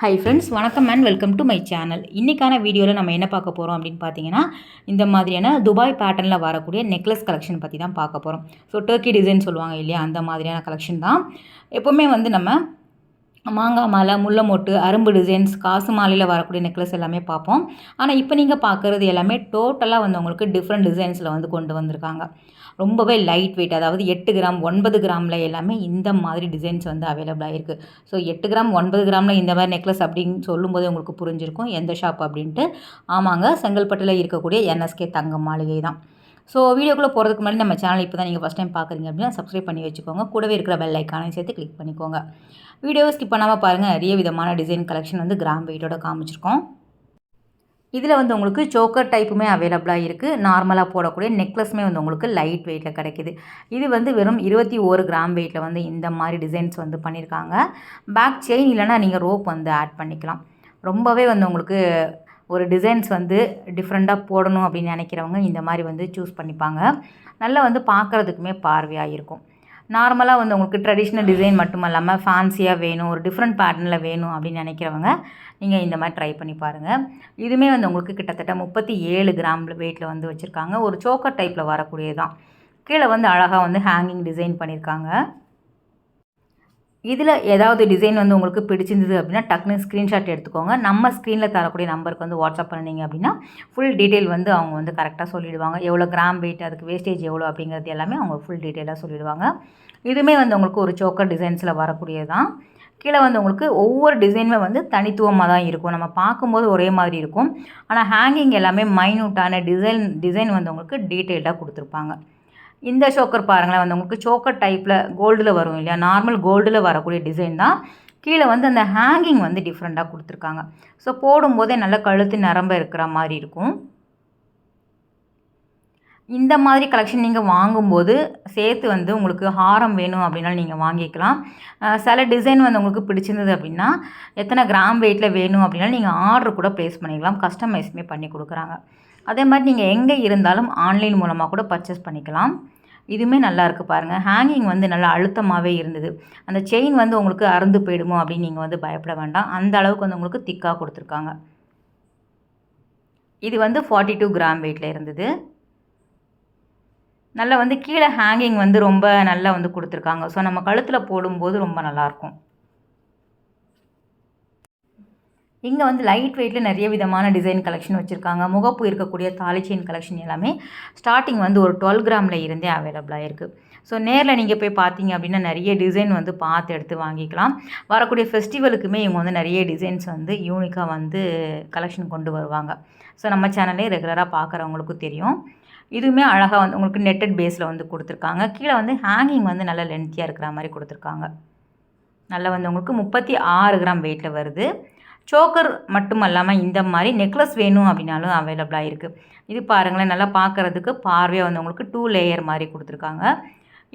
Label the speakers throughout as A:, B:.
A: Hi friends, வணக்கம் and welcome to my channel. இன்றைக்கான வீடியோவில் நம்ம என்ன பார்க்க போகிறோம் அப்படின்னு பார்த்தீங்கன்னா, இந்த மாதிரியான துபாய் பேட்டர்னில் வரக்கூடிய நெக்லஸ் கலெக்ஷன் பற்றி தான் பார்க்க போகிறோம். ஸோ டர்க்கி டிசைன் சொல்லுவாங்க இல்லையா, அந்த மாதிரியான கலெக்ஷன் தான். எப்போவுமே வந்து நம்ம மாங்காய் மாலை, முல்லை மொட்டு, அரும்பு டிசைன்ஸ், காசு மாலையில் வரக்கூடிய நெக்லஸ் எல்லாமே பார்ப்போம். ஆனால் இப்போ நீங்கள் பார்க்குறது எல்லாமே டோட்டலாக வந்து உங்களுக்கு டிஃப்ரெண்ட் டிசைன்ஸில் வந்து கொண்டு வந்திருக்காங்க. ரொம்பவே லைட் வெயிட், அதாவது 8 கிராம் 9 கிராமில் எல்லாமே இந்த மாதிரி டிசைன்ஸ் வந்து அவைலபிளாக இருக்குது. ஸோ 8 கிராம் 9 கிராமில் இந்த மாதிரி நெக்லஸ் அப்படின்னு சொல்லும்போது உங்களுக்கு புரிஞ்சிருக்கும் எந்த ஷாப் அப்படின்ட்டு. ஆமாங்க, செங்கல்பட்டில் இருக்கக்கூடிய என்எஸ்கே தங்க மாளிகை தான். ஸோ வீடியோக்குள்ளே போகிறதுக்கு முன்னாடி நம்ம சேனல் இப்போ தான் நீங்கள் ஃபஸ்ட் டைம் பார்க்குறீங்க அப்படின்னா சப்ஸ்கிரைப் பண்ணி வச்சுக்கோங்க. கூடவே இருக்கிற பெல் ஐக்கானையும் சேர்த்து கிளிக் பண்ணிக்கோங்க. வீடியோவை ஸ்கிப் பண்ணாமல் பாருங்கள். நிறைய விதமான டிசைன் கலெக்ஷன் வந்து கிராம் வெயிட்டோட காமிச்சிருக்கோம். இதில் வந்து உங்களுக்கு சோக்கர் டைப்புமே அவைலபிளாக இருக்குது. நார்மலாக போடக்கூடிய நெக்லஸுமே வந்து உங்களுக்கு லைட் வெயிட்டில் கிடைக்கிது. இது வந்து வெறும் 21 கிராம் வெயிட்டில் வந்து இந்த மாதிரி டிசைன்ஸ் வந்து பண்ணியிருக்காங்க. பேக் செயின் இல்லைனா நீங்கள் ரோப் வந்து ஆட் பண்ணிக்கலாம். ரொம்பவே வந்து உங்களுக்கு ஒரு டிசைன்ஸ் வந்து டிஃப்ரெண்ட்டாக போடணும் அப்படின்னு நினைக்கிறவங்க இந்த மாதிரி வந்து சூஸ் பண்ணிப்பாங்க. நல்லா வந்து பார்க்குறதுக்குமே பார்வையாக இருக்கும். நார்மலாக வந்து உங்களுக்கு ட்ரெடிஷ்னல் டிசைன் மட்டும் இல்லாமல் ஃபேன்சியாக வேணும், ஒரு டிஃப்ரெண்ட் பேட்டர்னில் வேணும் அப்படின்னு நினைக்கிறவங்க நீங்கள் இந்த மாதிரி ட்ரை பண்ணி பாருங்கள். இதுவுமே வந்து உங்களுக்கு கிட்டத்தட்ட 37 கிராம் வெயிட்டில் வந்து வச்சுருக்காங்க. ஒரு சோக்கர் டைப்பில் வரக்கூடியது தான். கீழே வந்து அழகாக வந்து ஹேங்கிங் டிசைன் பண்ணியிருக்காங்க. இதில் ஏதாவது டிசைன் வந்து உங்களுக்கு பிடிச்சிருந்தது அப்படின்னா டக்குனு ஸ்க்ரீன்ஷாட் எடுத்துக்கோங்க. நம்ம ஸ்க்ரீனில் தரக்கூடிய நம்பருக்கு வந்து வாட்ஸ்அப் பண்ணிங்க அப்படின்னா ஃபுல் டீட்டெயில் வந்து அவங்க வந்து கரெக்டாக சொல்லிவிடுவாங்க. எவ்வளோ கிராம் வெயிட், அதுக்கு வேஸ்டேஜ் எவ்வளோ அப்படிங்கிறது எல்லாமே அவங்க ஃபுல் டீட்டெயிலாக சொல்லிவிடுவாங்க. இதுவுமே வந்து உங்களுக்கு ஒரு சோக்கர் டிசைன்ஸில் வரக்கூடியது தான். கீழே வந்து உங்களுக்கு ஒவ்வொரு டிசைனுமே வந்து தனித்துவமாக தான் இருக்கும். நம்ம பார்க்கும்போது ஒரே மாதிரி இருக்கும். ஆனால் ஹேங்கிங் எல்லாமே மைன்யூட்டான டிசைன் வந்து உங்களுக்கு டீட்டெயில்டாக கொடுத்துருப்பாங்க. இந்த சோக்கர் பாருங்களேன், வந்து உங்களுக்கு சோக்கர் டைப்பில் கோல்டில் வரும் இல்லையா, நார்மல் கோல்டில் வரக்கூடிய டிசைன் தான். கீழே வந்து அந்த ஹேங்கிங் வந்து டிஃப்ரெண்ட்டாக கொடுத்துருக்காங்க. ஸோ போடும்போதே நல்ல கழுத்து நரம்பு இருக்கிற மாதிரி இருக்கும். இந்த மாதிரி கலெக்ஷன் நீங்கள் வாங்கும்போது சேர்த்து வந்து உங்களுக்கு ஹாரம் வேணும் அப்படின்னாலும் நீங்கள் வாங்கிக்கலாம். சில டிசைன் வந்து உங்களுக்கு பிடிச்சிருந்தது அப்படின்னா எத்தனை கிராம் வெயிட்டில் வேணும் அப்படின்னாலும் நீங்கள் ஆர்டர் கூட ப்ளேஸ் பண்ணிக்கலாம். கஸ்டமைஸுமே பண்ணி கொடுக்குறாங்க. அதே மாதிரி நீங்கள் எங்கே இருந்தாலும் ஆன்லைன் மூலமாக கூட பர்ச்சேஸ் பண்ணிக்கலாம். இதுவுமே நல்லா இருக்குது பாருங்கள். ஹேங்கிங் வந்து நல்லா அழுத்தமாகவே இருந்தது. அந்த செயின் வந்து உங்களுக்கு அறுந்து போயிடுமோ அப்படின்னு நீங்கள் வந்து பயப்பட வேண்டாம். அந்த அளவுக்கு வந்து உங்களுக்கு திக்காக கொடுத்துருக்காங்க. இது வந்து 42 கிராம் வெயிட்டில் இருந்தது. நல்லா வந்து கீழே ஹேங்கிங் வந்து ரொம்ப நல்லா வந்து கொடுத்துருக்காங்க. ஸோ நம்ம கழுத்தில் போடும்போது ரொம்ப நல்லாயிருக்கும். இங்கே வந்து லைட் வெயிட்டில் நிறைய விதமான டிசைன் கலெக்ஷன் வச்சுருக்காங்க. முகப்பு இருக்கக்கூடிய தாலி செயின் கலெக்ஷன் எல்லாமே ஸ்டார்டிங் வந்து ஒரு 12 கிராமில் இருந்தே அவைலபிளாக இருக்குது. ஸோ நேரில் நீங்கள் போய் பார்த்தீங்க அப்படின்னா நிறைய டிசைன் வந்து பார்த்து எடுத்து வாங்கிக்கலாம். வரக்கூடிய ஃபெஸ்டிவலுக்குமே இவங்க வந்து நிறைய டிசைன்ஸ் வந்து யூனிக்காக வந்து கலெக்ஷன் கொண்டு வருவாங்க. ஸோ நம்ம சேனலே ரெகுலராக பார்க்குறவங்களுக்கும் தெரியும். இதுவுமே அழகாக வந்து உங்களுக்கு நெட்டட் பேஸில் வந்து கொடுத்துருக்காங்க. கீழே வந்து ஹேங்கிங் வந்து நல்லா லென்த்தியாக இருக்கிற மாதிரி கொடுத்துருக்காங்க. நல்லா வந்து உங்களுக்கு 36 கிராம் வெயிட்டில் வருது. சோக்கர் மட்டும் இல்லாமல் இந்த மாதிரி நெக்லஸ் வேணும் அப்படின்னாலும் அவைலபிளாக இருக்குது. இது பாருங்களேன், நல்லா பார்க்குறதுக்கு பார்வையாக வந்து உங்களுக்கு 2 லேயர் மாதிரி கொடுத்துருக்காங்க.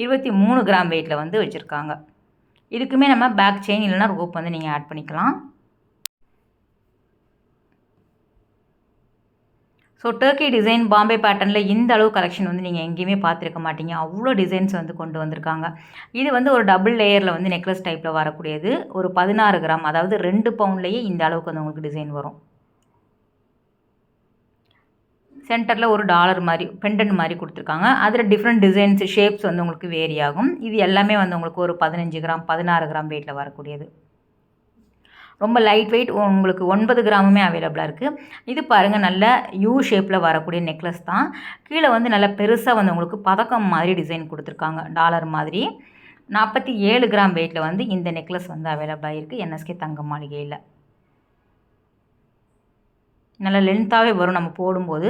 A: 23 கிராம் வெயிட்டில் வந்து வச்சுருக்காங்க. இதுக்குமே நம்ம பேக் செயின் இல்லைனா ரோப் வந்து நீங்கள் ஆட் பண்ணிக்கலாம். ஸோ டர்க்கி டிசைன் பாம்பே பேட்டர்னில் இந்த அளவு கலெக்ஷன் வந்து நீங்கள் எங்கேயுமே பார்த்துருக்க மாட்டீங்க. அவ்வளோ டிசைன்ஸ் வந்து கொண்டு வந்திருக்காங்க. இது வந்து ஒரு டபுள் லேயரில் வந்து நெக்லஸ் டைப்பில் வரக்கூடியது. ஒரு 16 கிராம், அதாவது 2 பவுண்ட்லேயே இந்த அளவுக்கு வந்து உங்களுக்கு டிசைன் வரும். சென்டரில் ஒரு டாலர் மாதிரி பெண்டன்ட் மாதிரி கொடுத்துருக்காங்க. அதில் டிஃப்ரெண்ட் டிசைன்ஸ் ஷேப்ஸ் வந்து உங்களுக்கு வேரி ஆகும். இது எல்லாமே வந்து உங்களுக்கு ஒரு 15 கிராம் 16 கிராம் வெயிட்டில் வரக்கூடியது. ரொம்ப லைட் வெயிட், உங்களுக்கு 9 கிராமுமே அவைலபிளாக இருக்குது. இது பாருங்கள், நல்ல யூ ஷேப்பில் வரக்கூடிய நெக்லஸ் தான். கீழே வந்து நல்ல பெருசாக வந்து உங்களுக்கு பதக்கம் மாதிரி டிசைன் கொடுத்துருக்காங்க, டாலர் மாதிரி. 47 கிராம் வெயிட்டில் வந்து இந்த நெக்லஸ் வந்து அவைலபிளாக இருக்குது என்எஸ்கே தங்க மாளிகையில். நல்லா லென்த்தாகவே வரும். நம்ம போடும்போது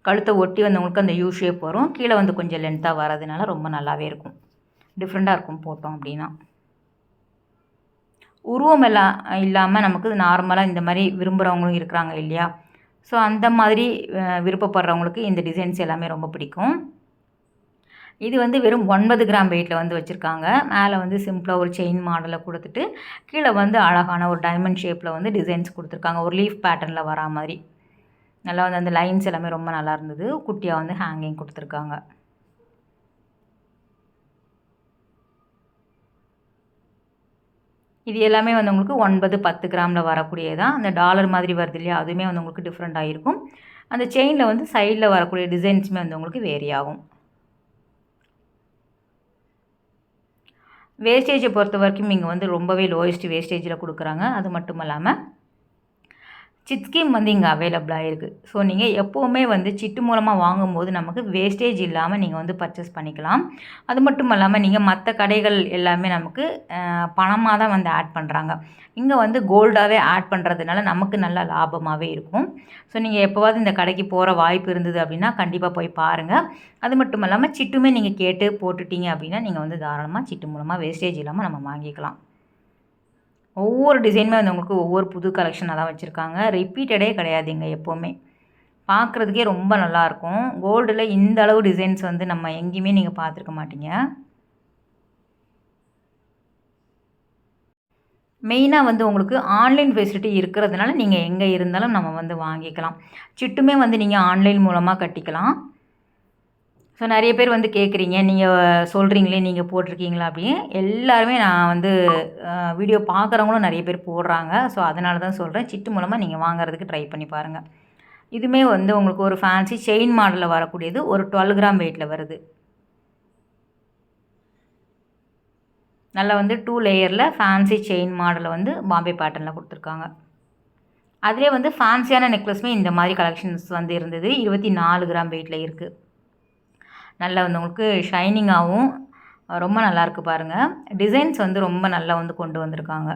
A: கழுத்தை ஒட்டி வந்து உங்களுக்கு அந்த யூ ஷேப் வரும். கீழே வந்து கொஞ்சம் லென்த்தாக வரதுனால ரொம்ப நல்லாவே இருக்கும். டிஃப்ரெண்ட்டாக இருக்கும் போட்டோம் அப்படின்னா. உருவம் எல்லாம் இல்லாமல் நமக்கு நார்மலாக இந்த மாதிரி விரும்புகிறவங்களும் இருக்கிறாங்க இல்லையா. ஸோ அந்த மாதிரி விருப்பப்படுறவங்களுக்கு இந்த டிசைன்ஸ் எல்லாமே ரொம்ப பிடிக்கும். இது வந்து வெறும் 9 கிராம் வெயிட்டில் வந்து வச்சுருக்காங்க. மேலே வந்து சிம்பிளாக ஒரு செயின் மாடலை கொடுத்துட்டு கீழே வந்து அழகான ஒரு டைமண்ட் ஷேப்பில் வந்து டிசைன்ஸ் கொடுத்துருக்காங்க. ஒரு லீஃப் பேட்டர்னில் வரா மாதிரி நல்லா வந்து அந்த லைன்ஸ் எல்லாமே ரொம்ப நல்லா இருந்தது. குட்டியாக வந்து ஹேங்கிங் கொடுத்துருக்காங்க. இது எல்லாமே வந்து உங்களுக்கு 9-10 கிராமில் வரக்கூடியதான். அந்த டாலர் மாதிரி வருது இல்லையா, அதுவுமே வந்து உங்களுக்கு டிஃப்ரெண்ட்டாக இருக்கும். அந்த செயினில் வந்து சைடில் வரக்கூடிய டிசைன்ஸுமே வந்து உங்களுக்கு வேரி ஆகும். வேஸ்டேஜை பொறுத்த வரைக்கும் இங்கே வந்து ரொம்பவே லோயஸ்ட் வேஸ்டேஜில் கொடுக்குறாங்க. அது மட்டும் இல்லாமல் சிட் ஸ்கீம் வந்து இங்கே அவைலபிளாக இருக்குது. ஸோ நீங்கள் எப்போவுமே வந்து சிட்டு மூலமாக வாங்கும்போது நமக்கு வேஸ்டேஜ் இல்லாமல் நீங்கள் வந்து பர்ச்சேஸ் பண்ணிக்கலாம். அது மட்டும் இல்லாமல் நீங்கள் மற்ற கடைகள் எல்லாமே நமக்கு பணமாக தான் வந்து ஆட் பண்ணுறாங்க. இங்கே வந்து கோல்டாகவே ஆட் பண்ணுறதுனால நமக்கு நல்ல லாபமாகவே இருக்கும். ஸோ நீங்கள் எப்போவாவது இந்த கடைக்கு போகிற வாய்ப்பு இருந்தது அப்படின்னா கண்டிப்பாக போய் பாருங்கள். அது மட்டும் இல்லாமல் சிட்டுமே நீங்கள் கேட்டு போட்டுட்டீங்க அப்படின்னா நீங்கள் வந்து தாராளமாக சிட்டு மூலமாக வேஸ்டேஜ் இல்லாமல் நம்ம வாங்கிக்கலாம். ஒவ்வொரு டிசைனுமே வந்து உங்களுக்கு ஒவ்வொரு புது கலெக்ஷனாக தான் வச்சுருக்காங்க. ரிப்பீட்டடே கிடையாதுங்க எப்போவுமே. பார்க்குறதுக்கே ரொம்ப நல்லாயிருக்கும். கோல்டில் இந்த அளவு டிசைன்ஸ் வந்து நம்ம எங்கேயுமே நீங்கள் பார்த்துருக்க மாட்டீங்க. மெயினாக வந்து உங்களுக்கு ஆன்லைன் ஃபெசிலிட்டி இருக்கிறதுனால நீங்கள் எங்கே இருந்தாலும் நம்ம வந்து வாங்கிக்கலாம். சிட்டுமே வந்து நீங்கள் ஆன்லைன் மூலமாக கட்டிக்கலாம். ஸோ நிறைய பேர் வந்து கேட்குறீங்க, நீங்கள் சொல்கிறீங்களே நீங்கள் போட்டிருக்கீங்களா அப்படின்னு. எல்லாருமே நான் வந்து வீடியோ பார்க்குறவங்களும் நிறைய பேர் போடுறாங்க. ஸோ அதனால தான் சொல்கிறேன், சிட்டு மூலமாக நீங்கள் வாங்குறதுக்கு ட்ரை பண்ணி பாருங்கள். இதுவுமே வந்து உங்களுக்கு ஒரு ஃபேன்சி செயின் மாடலில் வரக்கூடியது, ஒரு 12 கிராம் வெயிட்டில் வருது. நல்லா வந்து 2 லேயரில் ஃபேன்சி செயின் மாடலில் வந்து பாம்பே பேட்டர்னில் கொடுத்துருக்காங்க. அதிலே வந்து ஃபேன்சியான நெக்லஸுமே இந்த மாதிரி கலெக்ஷன்ஸ் வந்து இருந்தது. 24 கிராம் வெயிட்டில் இருக்குது. நல்லா வந்து உங்களுக்கு ஷைனிங்காகவும் ரொம்ப நல்லாயிருக்கு பாருங்கள். டிசைன்ஸ் வந்து ரொம்ப நல்லா வந்து கொண்டு வந்திருக்காங்க.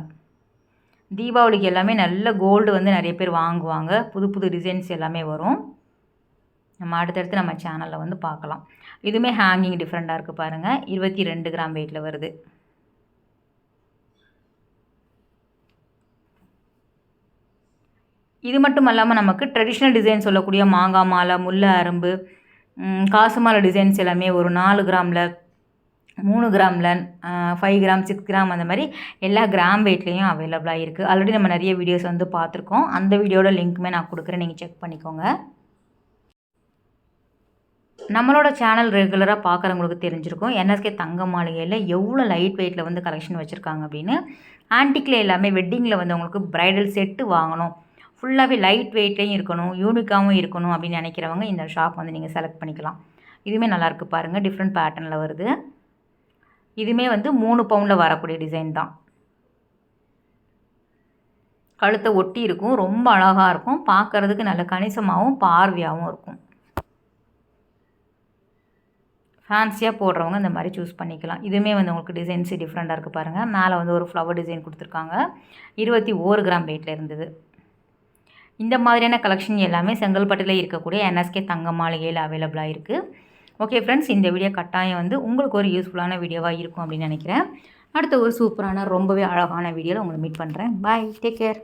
A: தீபாவளிக்கு எல்லாமே நல்ல கோல்டு வந்து நிறைய பேர் வாங்குவாங்க. புது புது டிசைன்ஸ் எல்லாமே வரும். நம்ம அடுத்தடுத்து நம்ம சேனலில் வந்து பார்க்கலாம். இதுவுமே ஹேங்கிங் டிஃப்ரெண்ட்டாக இருக்குது பாருங்கள். 22 கிராம் வெயிட்டில் வருது. இது மட்டும் இல்லாமல் நமக்கு ட்ரெடிஷ்னல் டிசைன் சொல்லக்கூடிய மாங்காய் மாலை, முல்லை அரும்பு, காசு மாலை டிசைன்ஸ் எல்லாமே ஒரு 4 கிராமில், 3 கிராமில், 5 கிராம், 6 கிராம் அந்த மாதிரி எல்லா கிராம் வெயிட்லேயும் அவைலபிளாக இருக்குது. ஆல்ரெடி நம்ம நிறைய வீடியோஸ் வந்து பார்த்துருக்கோம். அந்த வீடியோட லிங்க்குமே நான் கொடுக்குறேன், நீங்கள் செக் பண்ணிக்கோங்க. நம்மளோட சேனல் ரெகுலராக பார்க்குறவங்களுக்கு தெரிஞ்சிருக்கும் என்எஸ்கே தங்க மாளிகையில் எவ்வளோ லைட் வெயிட்டில் வந்து கலெக்ஷன் வச்சுருக்காங்க அப்படின்னு. ஆன்டிக்கில் எல்லாமே வெட்டிங்கில் வந்து உங்களுக்கு ப்ரைடல் செட்டு வாங்கணும், ஃபுல்லாகவே லைட் வெயிட்லேயும் இருக்கணும், யூனிக்காகவும் இருக்கணும் அப்படின்னு நினைக்கிறவங்க இந்த ஷாப் வந்து நீங்கள் செலக்ட் பண்ணிக்கலாம். இதுவுமே நல்லாயிருக்கு பாருங்கள், டிஃப்ரெண்ட் பேட்டர்னில் வருது. இதுவுமே வந்து 3 பவுண்டில் வரக்கூடிய டிசைன் தான். கழுத்தை ஒட்டி இருக்கும், ரொம்ப அழகாக இருக்கும், பார்க்குறதுக்கு நல்ல கணிசமாகவும் பார்வையாகவும் இருக்கும். ஃபேன்சியாக போடுறவங்க இந்த மாதிரி சூஸ் பண்ணிக்கலாம். இதுவுமே வந்து உங்களுக்கு டிசைன்ஸ் டிஃப்ரெண்ட்டாக இருக்குது பாருங்கள். மேலே வந்து ஒரு ஃப்ளவர் டிசைன் கொடுத்துருக்காங்க. 21 கிராம் வெயிட்டில் இருந்தது. இந்த மாதிரியான கலெக்ஷன் எல்லாமே செங்கல்பட்டில் இருக்கக்கூடிய என்எஸ்கே தங்க மாளிகையில் அவைலபிளாக இருக்குது. ஓகே ஃப்ரெண்ட்ஸ், இந்த வீடியோ கட்டாயம் வந்து உங்களுக்கு ஒரு யூஸ்ஃபுல்லான வீடியோவாக இருக்கும் அப்படின்னு நினைக்கிறேன். அடுத்த ஒரு சூப்பரான ரொம்பவே அழகான வீடியோவில் உங்களை மீட் பண்ணுறேன். பாய், டேக் கேர்.